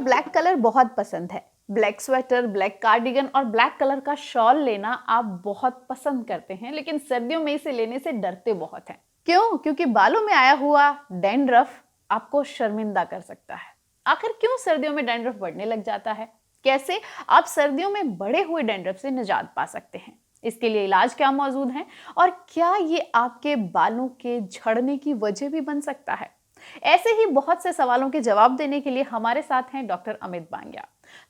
Black colour बहुत पसंद है। ब्लैक स्वेटर, ब्लैक कार्डिगन और ब्लैक कलर का शॉल लेना आप बहुत पसंद करते हैं, लेकिन सर्दियों में इसे लेने से डरते बहुत हैं। क्यों? क्योंकि बालों में आया हुआ डैंड्रफ आपको शर्मिंदा कर सकता है। आखिर क्यों सर्दियों में डैंड्रफ बढ़ने लग जाता है? कैसे आप सर्दियों में बढ़े हुए डैंड्रफ से निजात पा सकते हैं? इसके लिए इलाज क्या मौजूद है और क्या ये आपके बालों के झड़ने की वजह भी बन सकता है? ऐसे ही बहुत से सवालों के जवाब देने के लिए हमारे साथ हैं डॉक्टर अमित बांग्या।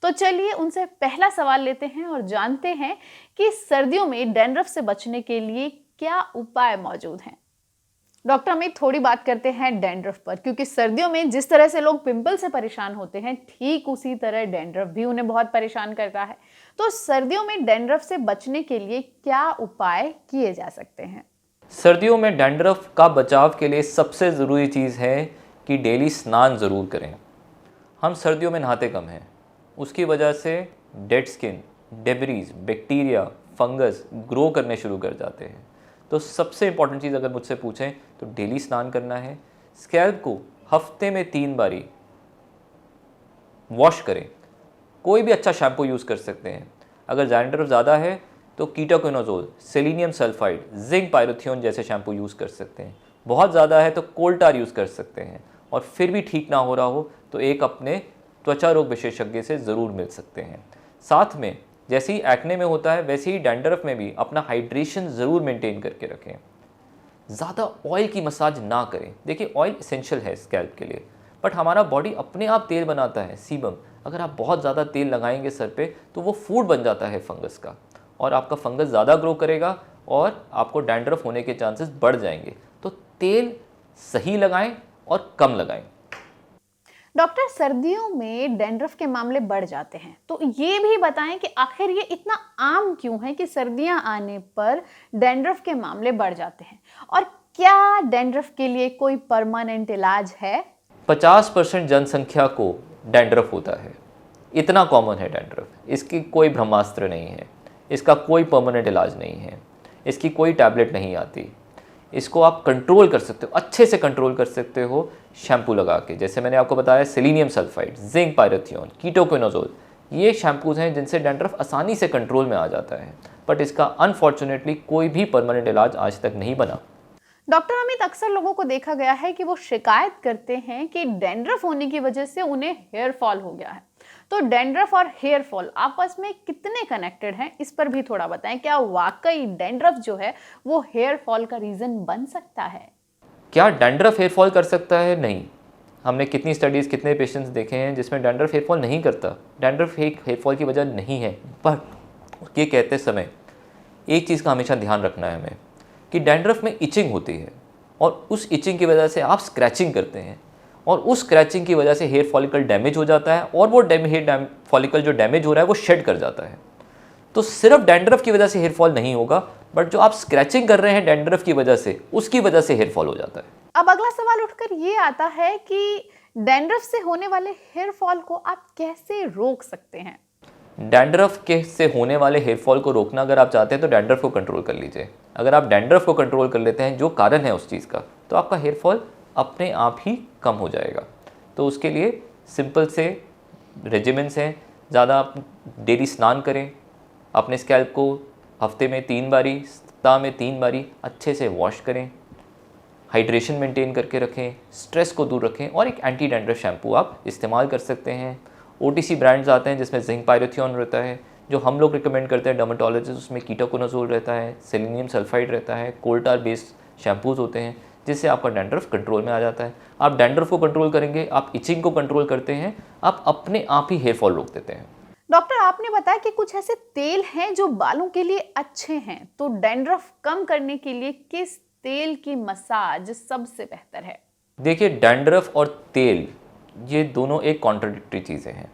तो चलिए उनसे पहला सवाल लेते हैं और जानते हैं कि सर्दियों में डैंड्रफ से बचने के लिए क्या उपाय मौजूद हैं। डॉक्टर अमित, थोड़ी बात करते हैं डैंड्रफ पर, क्योंकि सर्दियों में जिस तरह से लोग पिंपल से परेशान होते हैं, ठीक उसी तरह डैंड्रफ भी उन्हें बहुत परेशान करता है। तो सर्दियों में डैंड्रफ से बचने के लिए क्या उपाय किए जा सकते हैं? सर्दियों में डैंड्रफ का बचाव के लिए सबसे ज़रूरी चीज़ है कि डेली स्नान ज़रूर करें। हम सर्दियों में नहाते कम हैं, उसकी वजह से dead skin, debris, bacteria, fungus grow करने शुरू कर जाते हैं। तो सबसे इम्पॉर्टेंट चीज़ अगर मुझसे पूछें तो डेली स्नान करना है। स्कैल्प को हफ्ते में 3 बारी वॉश करें। कोई भी अच्छा शैम्पू यूज़ कर सकते हैं। अगर डैंड्रफ ज़्यादा है तो कीटोकोनाजोल, सेलेनियम सल्फाइड, जिंक पायरोथियोन जैसे शैम्पू यूज़ कर सकते हैं। बहुत ज़्यादा है तो कोल्टार यूज़ कर सकते हैं। और फिर भी ठीक ना हो रहा हो तो एक अपने त्वचा रोग विशेषज्ञ से ज़रूर मिल सकते हैं। साथ में जैसे ही एक्ने में होता है वैसे ही डैंड्रफ में भी अपना हाइड्रेशन ज़रूर मेंटेन करके रखें। ज़्यादा ऑयल की मसाज ना करें। देखिए, ऑयल इसेंशियल है स्कैल्प के लिए, बट हमारा बॉडी अपने आप तेल बनाता है, सीबम। अगर आप बहुत ज़्यादा तेल लगाएंगे सर पे तो वो फूड बन जाता है फंगस का, और आपका फंगस ज़्यादा ग्रो करेगा और आपको डैंड्रफ होने के चांसेस बढ़ जाएंगे। तो तेल सही लगाएं और कम लगाएं। डॉक्टर, सर्दियों में डैंड्रफ के मामले बढ़ जाते हैं, तो ये भी बताएं कि आखिर ये इतना आम क्यों है कि सर्दियां आने पर डैंड्रफ के मामले बढ़ जाते हैं, और क्या डैंड्रफ के लिए कोई परमानेंट इलाज है? 50% जनसंख्या को डैंड्रफ होता है। इतना कॉमन है डैंड्रफ। इसकी कोई ब्रह्मास्त्र नहीं है, इसका कोई परमानेंट इलाज नहीं है, इसकी कोई टैबलेट नहीं आती। इसको आप कंट्रोल कर सकते हो, अच्छे से कंट्रोल कर सकते हो शैम्पू लगा के। जैसे मैंने आपको बताया, सेलेनियम सल्फाइड, जिंक पायरोथियोन, कीटोकोनाजोल, ये शैम्पूज़ हैं जिनसे डैंड्रफ आसानी से कंट्रोल में आ जाता है। बट इसका अनफॉर्चुनेटली कोई भी परमानेंट इलाज आज तक नहीं बना। डॉक्टर अमित, अक्सर लोगों को देखा गया है कि वो शिकायत करते हैं कि डैंड्रफ होने की वजह से उन्हें हेयर फॉल हो गया है। तो डैंड्रफ और हेयर फॉल आपस में कितने कनेक्टेड हैं, इस पर भी थोड़ा बताएं। क्या वाकई डैंड्रफ जो है वो हेयर फॉल का रीजन बन सकता है? क्या डैंड्रफ हेयर फॉल कर सकता है? नहीं। हमने कितनी स्टडीज़, कितने पेशेंट्स देखे हैं जिसमें डैंड्रफ हेयर फॉल नहीं करता। डैंड्रफ एक हेयर फॉल की वजह नहीं है। पर ये कहते समय एक चीज़ का हमेशा ध्यान रखना है हमें कि डैंड्रफ में इचिंग होती है, और उस इचिंग की वजह से आप स्क्रैचिंग करते हैं, और उस स्क्रैचिंग की वजह से हेयर फॉलिकल डैमेज हो जाता है, और वो हेयर फॉलिकल जो डैमेज हो रहा है वो शेड कर जाता है। तो सिर्फ डैंड्रफ की वजह से हेयर फॉल नहीं होगा, बट जो आप स्क्रैचिंग कर रहे हैं डैंड्रफ की वजह से, उसकी वजह से हेयर फॉल हो जाता है। अब अगला सवाल उठकर ये आता है कि डैंड्रफ से होने वाले हेयर फॉल को आप कैसे रोक सकते हैं? डैंड्रफ के से होने वाले हेयर फॉल को रोकना अगर आप चाहते हैं तो डैंड्रफ को कंट्रोल कर लीजिए। अगर आप डैंड्रफ को कंट्रोल कर लेते हैं, जो कारण है उस चीज़ का, तो आपका हेयर फॉल अपने आप ही कम हो जाएगा। तो उसके लिए सिंपल से रेजिमेंट्स हैं। ज़्यादा आप डेली स्नान करें, अपने स्कैल्प को हफ्ते में 3 बारी, सप्ताह में 3 बारी अच्छे से वॉश करें, हाइड्रेशन मेंटेन करके रखें, स्ट्रेस को दूर रखें, और एक एंटी डैंड्रफ शैम्पू आप इस्तेमाल कर सकते हैं। OTC ब्रांड्स आते हैं जिसमें जिंक पायरोथियोन रहता है, जो हम लोग रिकमेंड करते हैं डर्मेटोलॉजिस्ट, उसमें कीटोकोनाजोल रहता है, सेलेनियम सल्फाइड रहता है, कोल्टार बेस्ड शैम्पूज़ होते हैं, जिससे आपका डैंड्रफ कंट्रोल में आ जाता है। आप डैंड्रफ को कंट्रोल करेंगे, आप इचिंग को कंट्रोल करते हैं, आप अपने आप ही हेयर फॉल रोक देते हैं। डॉक्टर, आपने बताया कि कुछ ऐसे तेल हैं जो बालों के लिए अच्छे हैं, तो डैंड्रफ कम करने के लिए किस तेल की मसाज सबसे बेहतर है? देखिए, डैंड्रफ और तेल ये दोनों एक कॉन्ट्राडिक्टरी चीज़ें हैं।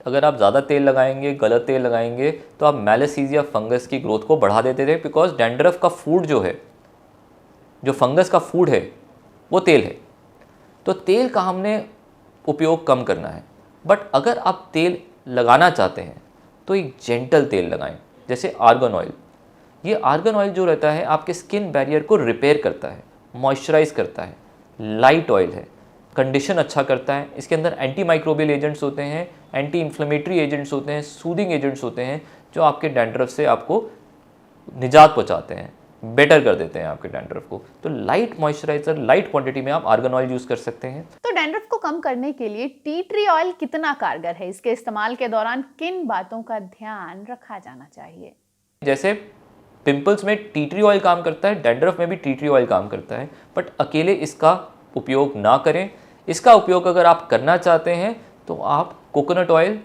अगर आप ज़्यादा तेल लगाएंगे, गलत तेल लगाएंगे, तो आप मैलासीजिया फंगस की ग्रोथ को बढ़ा देते थे, बिकॉज डैंड्रफ का फूड जो है, जो फंगस का फूड है, वो तेल है। तो तेल का हमने उपयोग कम करना है। बट अगर आप तेल लगाना चाहते हैं तो एक जेंटल तेल लगाएं, जैसे आर्गन ऑयल। ये आर्गन ऑयल जो रहता है आपके स्किन बैरियर को रिपेयर करता है, मॉइस्चराइज करता है, लाइट ऑयल है, कंडीशन अच्छा करता है। इसके अंदर एंटी माइक्रोबियल एजेंट्स होते हैं, एंटी इन्फ्लेमेटरी एजेंट्स होते हैं, सूदिंग एजेंट्स होते हैं जो आपके डैंड्रफ से आपको निजात पहुंचाते हैं, बेटर कर देते हैं आपके डैंड्रफ को। तो लाइट मॉइस्चराइजर, लाइट क्वांटिटी में आप आर्गन ऑयल यूज़ कर सकते हैं। तो डैंड्रफ को कम करने के लिए टी ट्री ऑयल कितना कारगर है? इसके इस्तेमाल के दौरान किन बातों का ध्यान रखा जाना चाहिए? जैसे पिंपल्स में टी ट्री ऑयल काम करता है, डैंड्रफ में भी टी ट्री ऑयल काम करता है, बट अकेले इसका उपयोग ना करें। इसका उपयोग अगर आप करना चाहते हैं तो आप कोकोनट ऑयल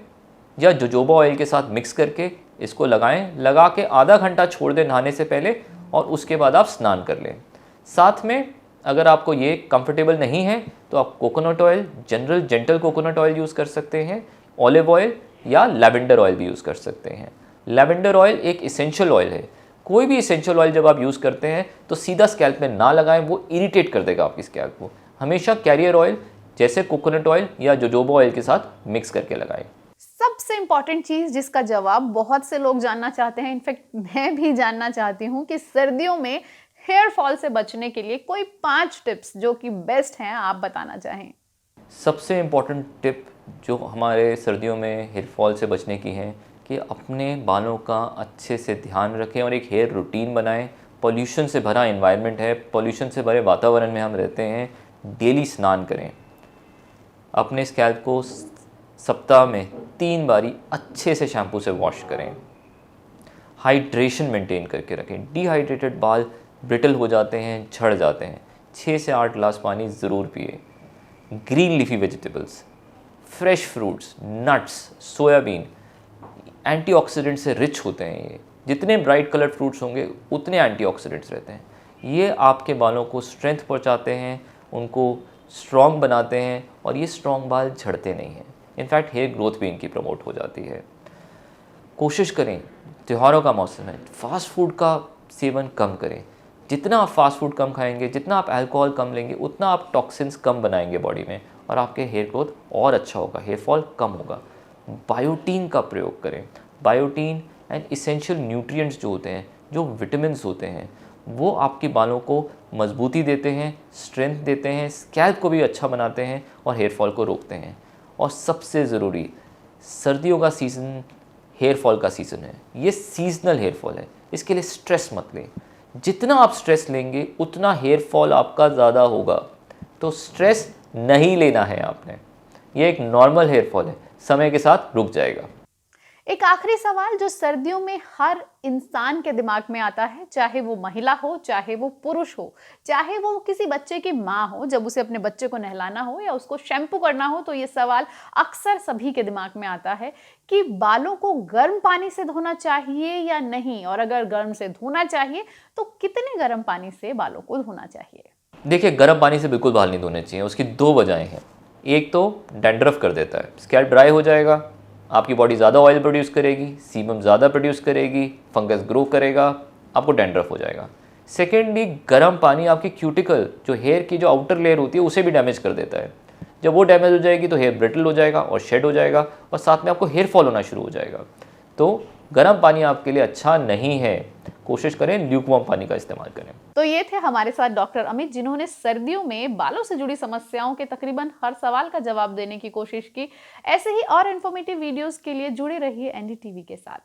या जोजोबा ऑयल के साथ मिक्स करके इसको लगाएं, लगा के आधा घंटा छोड़ दें नहाने से पहले, और उसके बाद आप स्नान कर लें। साथ में अगर आपको ये कंफर्टेबल नहीं है तो आप coconut oil, general gentle coconut oil use कर सकते हैं, ऑलिव ऑयल या लैवेंडर ऑयल भी यूज़ कर सकते हैं। लैवेंडर ऑयल एक इसेंशियल ऑयल है। कोई भी इसेंशियल ऑयल जब आप यूज़ करते हैं तो सीधा स्कैल्प में ना लगाएं, वो इरिटेट कर देगा आपकी स्कैल्प को। हमेशा कैरियर ऑयल जैसे कोकोनट ऑयल या जोजोबा ऑयल के साथ मिक्स करके लगाएं। सबसे इंपॉर्टेंट चीज जिसका जवाब बहुत से लोग जानना चाहते हैं, इनफैक्ट मैं भी जानना चाहती हूँ, कि सर्दियों में हेयर फॉल से बचने के लिए कोई 5 टिप्स जो कि बेस्ट हैं आप बताना चाहें। सबसे इम्पॉर्टेंट टिप जो हमारे सर्दियों में हेयर फॉल से बचने की है कि अपने बालों का अच्छे से ध्यान रखें और एक हेयर रूटीन बनाएं। पॉल्यूशन से भरा एनवायरनमेंट है, पॉल्यूशन से भरे वातावरण में हम रहते हैं। डेली स्नान करें, अपने स्कैल्प को सप्ताह में 3 बारी अच्छे से शैम्पू से वॉश करें। हाइड्रेशन मेंटेन करके रखें। डिहाइड्रेटेड बाल ब्रिटल हो जाते हैं, झड़ जाते हैं। 6 से 8 ग्लास पानी ज़रूर पिए। Green leafy vegetables, fresh fruits, nuts, soybean antioxidant से रिच होते हैं। ये जितने ब्राइट कलर्ड फ्रूट्स होंगे उतने एंटीऑक्सीडेंट्स रहते हैं। ये आपके बालों को स्ट्रेंथ पहुंचाते हैं, उनको स्ट्रॉन्ग बनाते हैं, और ये स्ट्रॉन्ग बाल झड़ते नहीं हैं। इनफैक्ट हेयर ग्रोथ भी इनकी प्रमोट हो जाती है। कोशिश करें, त्योहारों का मौसम है, फास्ट फूड का सेवन कम करें। जितना आप फास्ट फूड कम खाएंगे, जितना आप अल्कोहल कम लेंगे, उतना आप टॉक्सिन्स कम बनाएंगे बॉडी में, और आपके हेयर ग्रोथ और अच्छा होगा, हेयर फॉल कम होगा। बायोटीन का प्रयोग करें। बायोटीन एंड इसेंशियल न्यूट्रिएंट्स जो होते हैं, जो विटामिन्स होते हैं, वो आपके बालों को मजबूती देते हैं, स्ट्रेंथ देते हैं, स्कैल्प को भी अच्छा बनाते हैं और हेयर फॉल को रोकते हैं। और सबसे ज़रूरी, सर्दियों का सीज़न हेयर फॉल का सीज़न है। ये सीजनल हेयर फॉल है, इसके लिए स्ट्रेस मत लें। जितना आप स्ट्रेस लेंगे उतना हेयर फॉल आपका ज़्यादा होगा। तो स्ट्रेस नहीं लेना है आपने। ये एक नॉर्मल हेयर फॉल है, समय के साथ रुक जाएगा। एक आखिरी सवाल जो सर्दियों में हर इंसान के दिमाग में आता है, चाहे वो महिला हो, चाहे वो पुरुष हो, चाहे वो किसी बच्चे की माँ हो, जब उसे अपने बच्चे को नहलाना हो या उसको शैम्पू करना हो, तो ये सवाल अक्सर सभी के दिमाग में आता है कि बालों को गर्म पानी से धोना चाहिए या नहीं, और अगर गर्म से धोना चाहिए तो कितने गर्म पानी से बालों को धोना चाहिए। देखिए, गर्म पानी से बिल्कुल बाल नहीं धोने चाहिए। उसकी 2 वजहें हैं। एक तो डैंड्रफ कर देता है, स्कैल्प ड्राई हो जाएगा, आपकी बॉडी ज़्यादा ऑयल प्रोड्यूस करेगी, सीबम ज़्यादा प्रोड्यूस करेगी, फंगस ग्रो करेगा, आपको डैंड्रफ हो जाएगा। सेकेंडली, गर्म पानी आपकी क्यूटिकल, जो हेयर की जो आउटर लेयर होती है, उसे भी डैमेज कर देता है। जब वो डैमेज हो जाएगी तो हेयर ब्रिटल हो जाएगा और शेड हो जाएगा, और साथ में आपको हेयर फॉल होना शुरू हो जाएगा। तो गर्म पानी आपके लिए अच्छा नहीं है। कोशिश करें ल्यूकवार्म पानी का इस्तेमाल करें। तो ये थे हमारे साथ डॉक्टर अमित, जिन्होंने सर्दियों में बालों से जुड़ी समस्याओं के तकरीबन हर सवाल का जवाब देने की कोशिश की। ऐसे ही और इन्फॉर्मेटिव वीडियोस के लिए जुड़े रहिए एनडीटीवी के साथ।